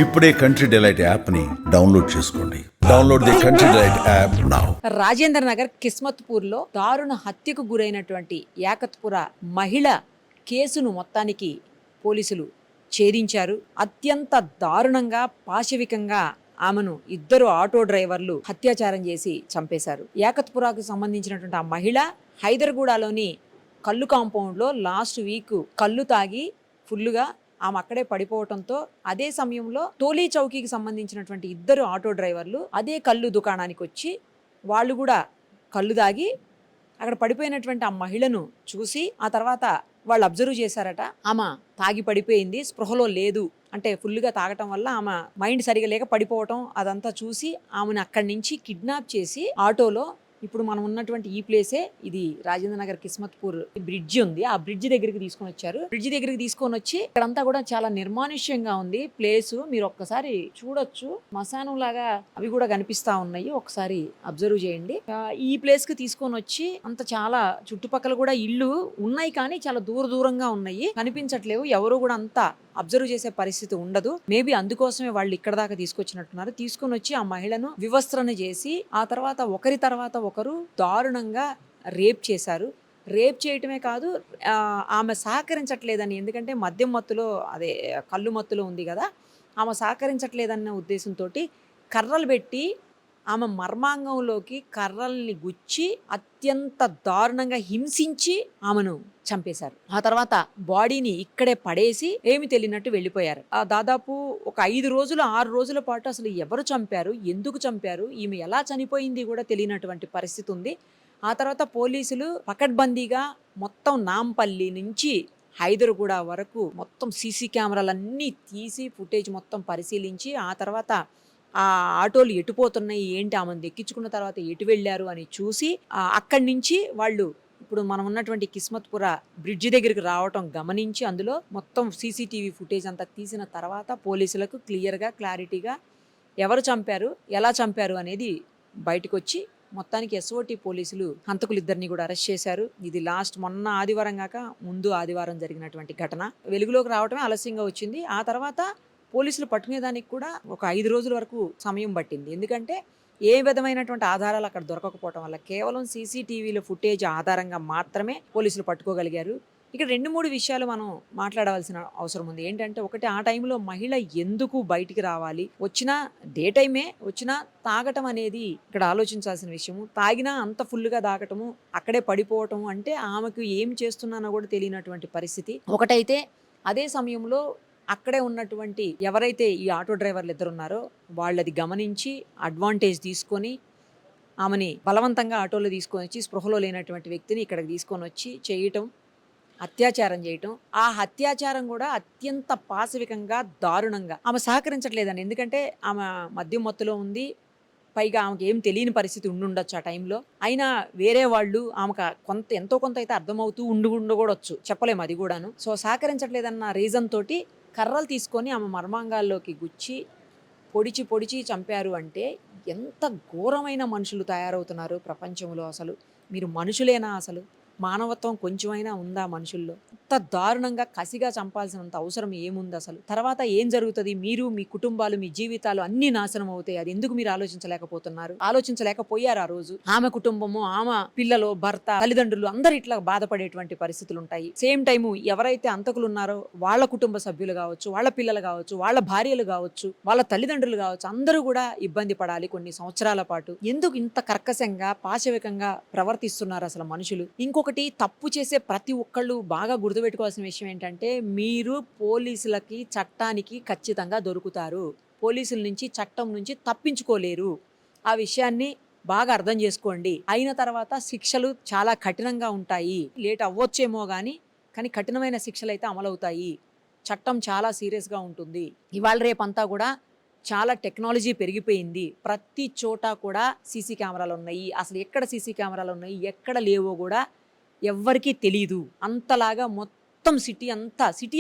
ఇప్పుడే country delight app ని download చేసుకోండి. Download the country delight app now. Rajendra Nagar Kismatpur లో దారుణ హత్యకు గురైనటువంటి యాకత్పుర మహిళ కేసును మొత్తానికి పోలీసులు ఛేదించారు. అత్యంత దారుణంగా పాశవికంగా ఆమెను ఇద్దరు ఆటో డ్రైవర్లు అత్యాచారం చేసి చంపేశారు. యాకత్పురాకు సంబంధించినటువంటి ఆ మహిళ హైదర్గూడలోని కల్లు కాంపౌండ్లో లాస్ట్ వీక్ కళ్ళు తాగి ఫుల్లుగా ఆమె అక్కడే పడిపోవడంతో అదే సమయంలో టోలీ చౌకీకి సంబంధించినటువంటి ఇద్దరు ఆటో డ్రైవర్లు అదే కళ్ళు దుకాణానికి వచ్చి వాళ్ళు కూడా కళ్ళు తాగి అక్కడ పడిపోయినటువంటి ఆ మహిళను చూసి ఆ తర్వాత వాళ్ళు అబ్జర్వ్ చేశారట. ఆమె తాగి పడిపోయింది, స్పృహలో లేదు, అంటే ఫుల్గా తాగటం వల్ల ఆమె మైండ్ సరిగా లేక పడిపోవటం అదంతా చూసి ఆమెను అక్కడి నుంచి కిడ్నాప్ చేసి ఆటోలో ఇప్పుడు మనం ఉన్నటువంటి ఈ ప్లేసే ఇది రాజేంద్ర నగర్ కిస్మత్పూర్ బ్రిడ్జి ఉంది, ఆ బ్రిడ్జి దగ్గరికి తీసుకొని వచ్చారు. బ్రిడ్జి దగ్గరికి తీసుకొని వచ్చి ఇక్కడంతా కూడా చాలా నిర్మానుష్యంగా ఉంది ప్లేస్. మీరు ఒక్కసారి చూడొచ్చు, మశానం లాగా అవి కూడా కనిపిస్తా ఉన్నాయి, ఒకసారి అబ్జర్వ్ చేయండి. ఈ ప్లేస్ కి తీసుకొని వచ్చి అంత చాలా చుట్టుపక్కల కూడా ఇల్లు ఉన్నాయి కానీ చాలా దూరంగా ఉన్నాయి, కనిపించట్లేవు. ఎవరు కూడా అంతా అబ్జర్వ్ చేసే పరిస్థితి ఉండదు. మేబీ అందుకోసమే వాళ్ళు ఇక్కడ దాకా తీసుకొచ్చినట్టున్నారు. తీసుకొని వచ్చి ఆ మహిళను వివస్త్రణ చేసి ఆ తర్వాత ఒకరి తర్వాత ఒకరు దారుణంగా రేప్ చేశారు. రేప్ చేయటమే కాదు, ఆమె సహకరించట్లేదని, ఎందుకంటే మద్యం మత్తులో అదే కళ్ళు మత్తులో ఉంది కదా, ఆమె సహకరించట్లేదన్న ఉద్దేశంతో కర్రలు పెట్టి ఆమె మర్మాంగంలోకి కర్రల్ని గుచ్చి అత్యంత దారుణంగా హింసించి ఆమెను చంపేశారు. ఆ తర్వాత బాడీని ఇక్కడే పడేసి ఏమి తెలియనట్టు వెళ్ళిపోయారు. దాదాపు ఒక 5 రోజులు 6 రోజుల పాటు అసలు ఎవరు చంపారు, ఎందుకు చంపారు, ఈమె ఎలా చనిపోయింది కూడా తెలియనటువంటి పరిస్థితి ఉంది. ఆ తర్వాత పోలీసులు పకడ్బందీగా మొత్తం నాంపల్లి నుంచి హైదర్గూడ వరకు మొత్తం సీసీ కెమెరాలన్నీ తీసి ఫుటేజ్ మొత్తం పరిశీలించి ఆ తర్వాత ఆ ఆటోలు ఎటుపోతున్నాయి ఏంటి, ఆమెను ఎక్కించుకున్న తర్వాత ఎటు వెళ్ళారు అని చూసి అక్కడి నుంచి వాళ్ళు ఇప్పుడు మనం ఉన్నటువంటి కిస్మత్పుర బ్రిడ్జి దగ్గరికి రావటం గమనించి అందులో మొత్తం సీసీటీవీ ఫుటేజ్ అంతా తీసిన తర్వాత పోలీసులకు క్లియర్గా క్లారిటీగా ఎవరు చంపారు, ఎలా చంపారు అనేది బయటకు వచ్చి మొత్తానికి ఎస్ఓటీ పోలీసులు హంతకులిద్దరిని కూడా అరెస్ట్ చేశారు. ఇది లాస్ట్ మొన్న ఆదివారం కాక ముందు ఆదివారం జరిగినటువంటి ఘటన. వెలుగులోకి రావటమే ఆలస్యంగా వచ్చింది. ఆ తర్వాత పోలీసులు పట్టుకునేదానికి కూడా ఒక 5 రోజుల వరకు సమయం పట్టింది. ఎందుకంటే ఏ విధమైనటువంటి ఆధారాలు అక్కడ దొరకకపోవడం వల్ల కేవలం సీసీటీవీల ఫుటేజ్ ఆధారంగా మాత్రమే పోలీసులు పట్టుకోగలిగారు. ఇక్కడ 2-3 విషయాలు మనం మాట్లాడవలసిన అవసరం ఉంది. ఏంటంటే ఒకటి, ఆ టైంలో మహిళ ఎందుకు బయటికి రావాలి, వచ్చినా డే టైమే వచ్చినా తాగటం అనేది ఇక్కడ ఆలోచించాల్సిన విషయము. తాగినా అంత ఫుల్గా తాగటము, అక్కడే పడిపోవటము అంటే ఆమెకు ఏం చేస్తున్నానో కూడా తెలియనటువంటి పరిస్థితి ఒకటైతే. అదే సమయంలో అక్కడే ఉన్నటువంటి ఎవరైతే ఈ ఆటో డ్రైవర్లు ఇద్దరు ఉన్నారో వాళ్ళది గమనించి అడ్వాంటేజ్ తీసుకొని ఆమెని బలవంతంగా ఆటోలో తీసుకొని వచ్చి స్పృహలో లేనటువంటి వ్యక్తిని ఇక్కడికి తీసుకొని వచ్చి చేయటం, అత్యాచారం చేయటం. ఆ అత్యాచారం కూడా అత్యంత పాశవికంగా దారుణంగా. ఆమె సహకరించట్లేదని, ఎందుకంటే ఆమె మద్యం మత్తులో ఉంది, పైగా ఆమెకి ఏం తెలియని పరిస్థితి ఉండుండొచ్చు ఆ టైంలో. అయినా వేరే వాళ్ళు ఆమెకు ఎంతో కొంత అయితే అర్థమవుతూ ఉండకూడొచ్చు, చెప్పలేము అది కూడాను. సో సహకరించట్లేదన్న రీజన్ తోటి కర్రలు తీసుకొని ఆమె మర్మాంగాల్లోకి గుచ్చి పొడిచి చంపారు. అంటే ఎంత ఘోరమైన మనుషులు తయారవుతున్నారు ప్రపంచంలో. అసలు మీరు మనుషులేనా? అసలు మానవత్వం కొంచెమైనా ఉందా మనుషుల్లో? ఇంత దారుణంగా కసిగా చంపాల్సినంత అవసరం ఏముంది అసలు? తర్వాత ఏం జరుగుతుంది? మీరు, మీ కుటుంబాలు, మీ జీవితాలు అన్ని నాశనం అవుతాయి. అది ఎందుకు మీరు ఆలోచించలేకపోతున్నారు? ఆలోచించలేకపోయారు ఆ రోజు. ఆమె కుటుంబము, ఆమె పిల్లలు, భర్త, తల్లిదండ్రులు అందరు ఇట్లా బాధపడేటువంటి పరిస్థితులు ఉంటాయి. సేమ్ టైము ఎవరైతే అంతకులు ఉన్నారో వాళ్ళ కుటుంబ సభ్యులు కావచ్చు, వాళ్ళ పిల్లలు కావచ్చు, వాళ్ళ భార్యలు కావచ్చు, వాళ్ళ తల్లిదండ్రులు కావచ్చు, అందరూ కూడా ఇబ్బంది పడాలి కొన్ని సంవత్సరాల పాటు. ఎందుకు ఇంత కర్కశంగా పాశవికంగా ప్రవర్తిస్తున్నారు అసలు మనుషులు? ఇంకొకటి, తప్పు చేసే ప్రతి ఒక్కళ్ళు బాగా గుర్తుపెట్టుకోవాల్సిన విషయం ఏంటంటే మీరు పోలీసులకి, చట్టానికి ఖచ్చితంగా దొరుకుతారు. పోలీసుల నుంచి, చట్టం నుంచి తప్పించుకోలేరు. ఆ విషయాన్ని బాగా అర్థం చేసుకోండి. అయిన తర్వాత శిక్షలు చాలా కఠినంగా ఉంటాయి. లేట్ అవ్వచ్చేమో కానీ కఠినమైన శిక్షలు అయితే అమలవుతాయి. చట్టం చాలా సీరియస్గా ఉంటుంది. ఇవాళ రేపంతా కూడా చాలా టెక్నాలజీ పెరిగిపోయింది. ప్రతి చోట కూడా సీసీ కెమెరాలు ఉన్నాయి. అసలు ఎక్కడ సీసీ కెమెరాలు ఉన్నాయి, ఎక్కడ లేవో కూడా ఎవ్వరికీ తెలీదు. అంతలాగా మొత్తం సిటీ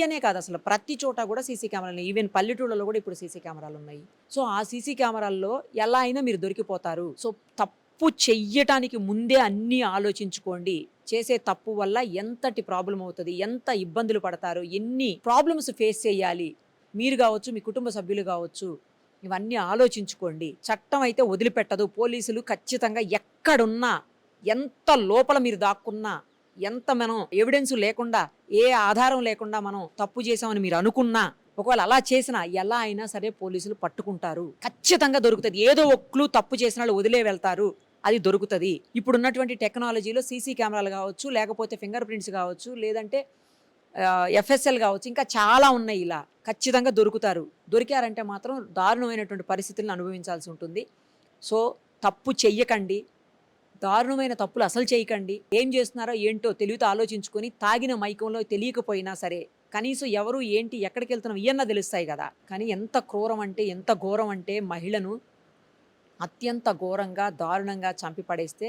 అనే కాదు, అసలు ప్రతి చోట కూడా సీసీ కెమెరాలు ఉన్నాయి. ఈవెన్ పల్లెటూళ్ళలో కూడా ఇప్పుడు సీసీ కెమెరాలు ఉన్నాయి. సో ఆ సీసీ కెమెరాల్లో ఎలా అయినా మీరు దొరికిపోతారు. సో తప్పు చెయ్యటానికి ముందే అన్నీ ఆలోచించుకోండి. చేసే తప్పు వల్ల ఎంతటి ప్రాబ్లం అవుతుంది, ఎంత ఇబ్బందులు పడతారు, ఎన్ని ప్రాబ్లమ్స్ ఫేస్ చేయాలి, మీరు కావచ్చు, మీ కుటుంబ సభ్యులు కావచ్చు, ఇవన్నీ ఆలోచించుకోండి. చట్టం అయితే వదిలిపెట్టదు. పోలీసులు ఖచ్చితంగా ఎక్కడున్నా, ఎంత లోపల మీరు దాక్కున్నా, ఎంత మనం ఎవిడెన్స్ లేకుండా, ఏ ఆధారం లేకుండా మనం తప్పు చేసామని మీరు అనుకున్నా, ఒకవేళ అలా చేసినా ఎలా అయినా సరే పోలీసులు పట్టుకుంటారు. ఖచ్చితంగా దొరుకుతుంది. ఏదో ఒక్కలు తప్పు చేసిన వాళ్ళు వదిలే వెళ్తారు, అది దొరుకుతుంది. ఇప్పుడు ఉన్నటువంటి టెక్నాలజీలో సీసీ కెమెరాలు కావచ్చు, లేకపోతే ఫింగర్ ప్రింట్స్ కావచ్చు, లేదంటే ఎఫ్ఎస్ఎల్ కావచ్చు, ఇంకా చాలా ఉన్నాయి. ఇలా ఖచ్చితంగా దొరుకుతారు. దొరికారంటే మాత్రం దారుణమైనటువంటి పరిస్థితులను అనుభవించాల్సి ఉంటుంది. సో తప్పు చెయ్యకండి, దారుణమైన తప్పులు అసలు చేయకండి. ఏం చేస్తున్నారో ఏంటో తెలివితో ఆలోచించుకొని, తాగిన మైకంలో తెలియకపోయినా సరే కనీసం ఎవరు ఏంటి ఎక్కడికి వెళ్తున్నాం ఇవన్నా తెలుస్తాయి కదా. కానీ ఎంత క్రూరం అంటే, ఎంత ఘోరం అంటే, మహిళను అత్యంత ఘోరంగా దారుణంగా చంపి పడేస్తే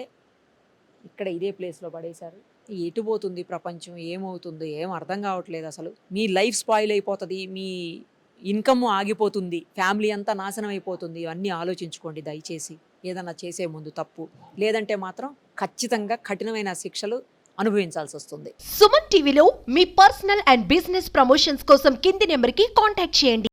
ఇక్కడ ఇదే ప్లేస్లో పడేశారు. ఎటు పోతుంది ప్రపంచం, ఏమవుతుందో ఏం అర్థం కావట్లేదు అసలు. మీ లైఫ్ స్పాయిల్ అయిపోతుంది, మీ ఇన్కమ్ ఆగిపోతుంది, ఫ్యామిలీ అంతా నాశనం అయిపోతుంది. ఇవన్నీ ఆలోచించుకోండి దయచేసి, ఏదన్నా చేసే ముందు తప్పు. లేదంటే మాత్రం ఖచ్చితంగా కఠినమైన శిక్షలు అనుభవించాల్సి వస్తుంది. సుమన్ టీవీలో మీ పర్సనల్ అండ్ బిజినెస్ ప్రమోషన్స్ కోసం కింది నెంబర్కి కాంటాక్ట్ చేయండి.